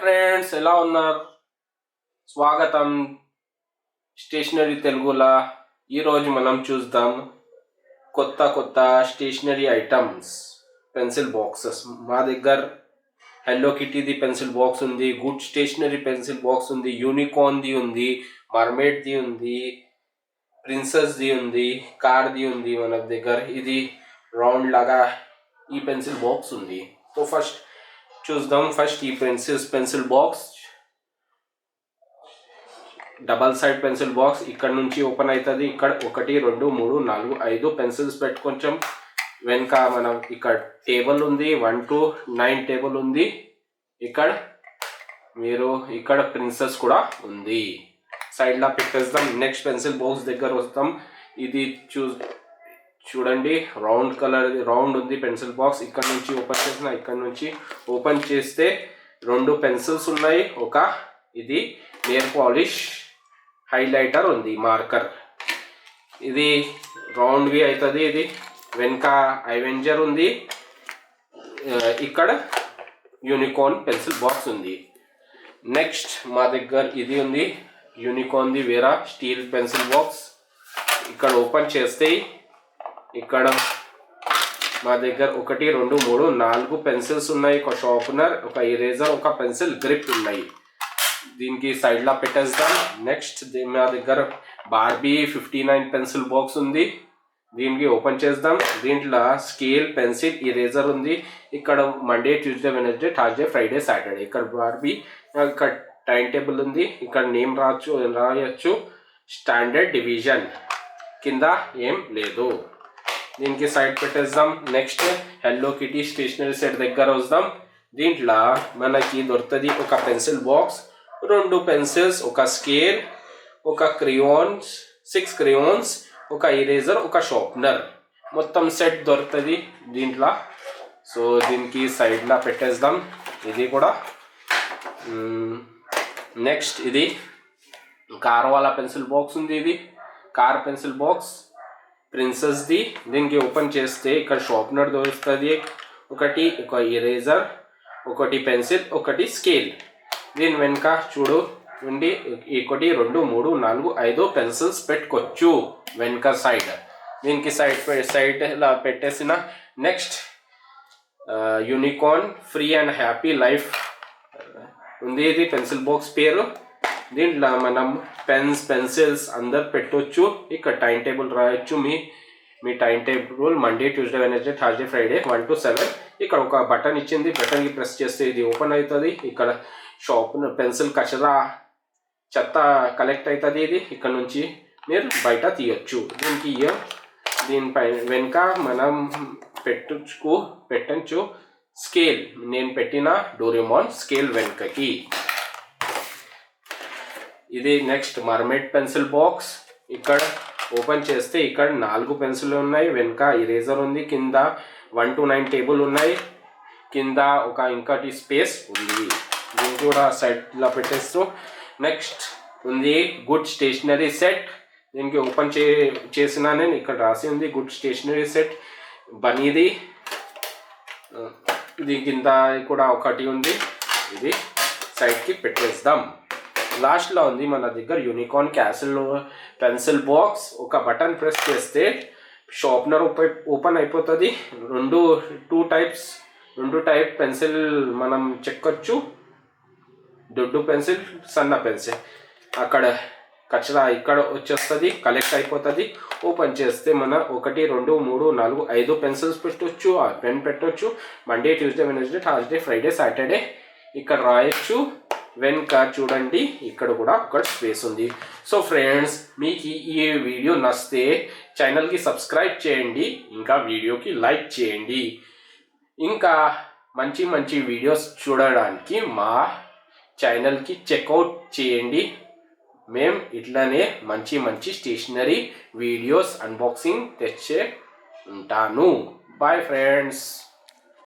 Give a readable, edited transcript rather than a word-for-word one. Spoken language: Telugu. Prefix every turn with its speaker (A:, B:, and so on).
A: ఫ్రెండ్స్, ఎలా ఉన్నారు? స్వాగతం స్టేషనరీ తెలుగులా. ఈరోజు మనం చూద్దాం కొత్త కొత్త స్టేషనరీ ఐటమ్స్. పెన్సిల్ బాక్సెస్ మా దగ్గర హెల్లో కిటీది పెన్సిల్ బాక్స్ ఉంది, గుడ్ స్టేషనరీ పెన్సిల్ బాక్స్ ఉంది, యూనికార్న్ది ఉంది, మర్మేడ్ది ఉంది, ప్రిన్సెస్ది ఉంది, కార్ది ఉంది. మన దగ్గర ఇది రౌండ్ లాగా ఈ పెన్సిల్ బాక్స్ ఉంది. సో ఫస్ట్ చూద్దాం. ఫస్ట్ ఈ pencil box double side pencil box ఇక్కడ నుంచి ఓపెన్ అవుతుంది. ఇక్కడ 1 2 3 4 5 పెన్సిల్స్ కొంచెం వెనక మనం ఇక్కడ టేబుల్ ఉంది, 1 to 9 టేబుల్ ఉంది. ఇక్కడ మీరు ఇక్కడ ప్రిన్సెస్ కూడా ఉంది. సైడ్ లా పెట్టేద్దాం. నెక్స్ట్ పెన్సిల్ బాక్స్ దగ్గర వస్తాం. ఇది చూడండి, రౌండ్ కలర్ రౌండ్ ఉంది పెన్సిల్ బాక్స్. ఇక్కడ నుంచి ఓపెన్ చేసిన, ఇక్కడ నుంచి ఓపెన్ చేస్తే 2 పెన్సిల్స్ ఉన్నాయి. ఒక ఇది నెయిల్ పాలిష్ హైలైటర్ ఉంది, మార్కర్. ఇది రౌండ్వి అవుతుంది. ఇది వెనక అవెంజర్ ఉంది. ఇక్కడ యూనికార్న్ పెన్సిల్ బాక్స్ ఉంది. నెక్స్ట్ మా దగ్గర ఇది ఉంది, యూనికార్న్ది వేరే స్టీల్ పెన్సిల్ బాక్స్. ఇక్కడ ఓపెన్ చేస్తే ఇక్కడ మా దగ్గర 1 2 3 4 పెన్సిల్స్ ఉన్నాయి. ఒక షార్పనర్, ఒక ఇరేజర్, ఒక పెన్సిల్ గ్రిప్ ఉన్నాయి. దీనికి సైడ్లా పెట్టేద్దాం. నెక్స్ట్ మా దగ్గర బార్బీ 59 పెన్సిల్ బాక్స్ ఉంది. దీనికి ఓపెన్ చేద్దాం. దీంట్లో స్కేల్, పెన్సిల్, ఇరేజర్ ఉంది. ఇక్కడ Monday, Tuesday, Wednesday, Thursday, Friday, Saturday. ఇక్కడ బార్బీ, ఇక్కడ టైం టేబుల్ ఉంది. ఇక్కడ నేమ్ రాయొచ్చు. స్టాండర్డ్ డివిజన్ కింద ఏం లేదు. దీనికి సైడ్ పెట్టేద్దాం. Next hello kitty stationery set దగ్గర వద్దాం. దీంట్లో మనకి దొరుకుతుంది ఒక పెన్సిల్ బాక్స్, 2 పెన్సిల్స్, ఒక స్కేల్, ఒక క్రియాన్స్, 6 క్రియాన్స్, ఒక ఇరేజర్, ఒక షార్ప్నర్. మొత్తం సెట్ దొరుకుతుంది దీంట్లో. సో దీనికి సైడ్లా పెట్టేద్దాం. ఇది కూడా నెక్స్ట్ ఇది కార్ వాళ్ళ పెన్సిల్ బాక్స్ ఉంది. ఇది కార్ పెన్సిల్ బాక్స్ ప్రిన్సెస్ది. దీనికి ఓపెన్ చేస్తే ఇక్కడ షార్ప్నర్ దొరుకుతుంది. ఒకటి ఒక ఇరేజర్, ఒకటి పెన్సిల్, ఒకటి స్కేల్. దీని వెనుక చూడు ఉండి 1 2 3 4 5 పెన్సిల్స్ పెట్టుకోవచ్చు వెనుక సైడ్. దీనికి సైడ్ ఇలా పెట్టేసిన. Next unicorn free and happy life ఉంది. ఇది పెన్సిల్ బాక్స్ పేరు. దీంట్లో మనం పెన్సిల్స్ అందరు పెట్టవచ్చు. ఇక్కడ టైం టేబుల్ రాయొచ్చు. మీ time table Monday, Tuesday, Wednesday, Thursday, Friday 1 to 7. ఇక్కడ ఒక బటన్ ఇచ్చింది. బటన్కి ప్రెస్ చేస్తే ఇది ఓపెన్ అవుతుంది. ఇక్కడ పెన్సిల్ కచరా చెత్త కలెక్ట్ అవుతుంది. ఇది ఇక్కడ నుంచి మీరు బయట తీయొచ్చు. దీనిపై వెనుక మనం పెట్టచ్చు స్కేల్. నేను పెట్టిన డోరేమాన్ స్కేల్ వెనుకకి. ఇది నెక్స్ట్ మర్మేడ్ పెన్సిల్ బాక్స్. ఇక్కడ ఓపెన్ చేస్తే ఇక్కడ 4 పెన్సిల్ ఉన్నాయి. వెనుక ఇరేజర్ ఉంది. కింద 1 to 9 టేబుల్ ఉన్నాయి. కింద ఒక ఇంకటి స్పేస్ ఉంది. దీన్ని కూడా సైడ్లా పెట్టేస్తూ. నెక్స్ట్ ఉంది గుడ్ స్టేషనరీ సెట్. దీనికి ఓపెన్ చేసిన నేను ఇక్కడ రాసి ఉంది గుడ్ స్టేషనరీ సెట్ బనీది. దీని కింద కూడా ఒకటి ఉంది. ఇది సైడ్కి పెట్టేద్దాం. లాస్ట్లో ఉంది మన దగ్గర యూనికార్న్ క్యాసిల్ పెన్సిల్ బాక్స్. ఒక బటన్ ప్రెస్ చేస్తే షార్ప్నర్ ఓపెన్ అయిపోతుంది. 2 టైప్ పెన్సిల్ మనం చెక్కొచ్చు. దొడ్డు పెన్సిల్, సన్న పెన్సిల్. అక్కడ కచరా ఇక్కడ వచ్చేస్తుంది, కలెక్ట్ అయిపోతుంది. ఓపెన్ చేస్తే మన 1 2 3 4 5 పెన్సిల్స్ పెట్టవచ్చు. ఆ పెన్ పెట్టవచ్చు. Monday, Tuesday, Wednesday, Thursday, Friday, Saturday. ఇక్కడ రాయొచ్చు. వెనుక చూడండి ఇక్కడ కూడా ఒక స్పేస్ ఉంది. సో ఫ్రెండ్స్, మీకు ఈ వీడియో నచ్చితే ఛానల్కి సబ్స్క్రైబ్ చేయండి, ఇంకా వీడియోకి లైక్ చేయండి. ఇంకా మంచి వీడియోస్ చూడడానికి మా ఛానల్కి చెక్అవుట్ చేయండి. మేము ఇట్లానే మంచి స్టేషనరీ వీడియోస్ అన్బాక్సింగ్ తెచ్చే ఉంటాను. Bye friends.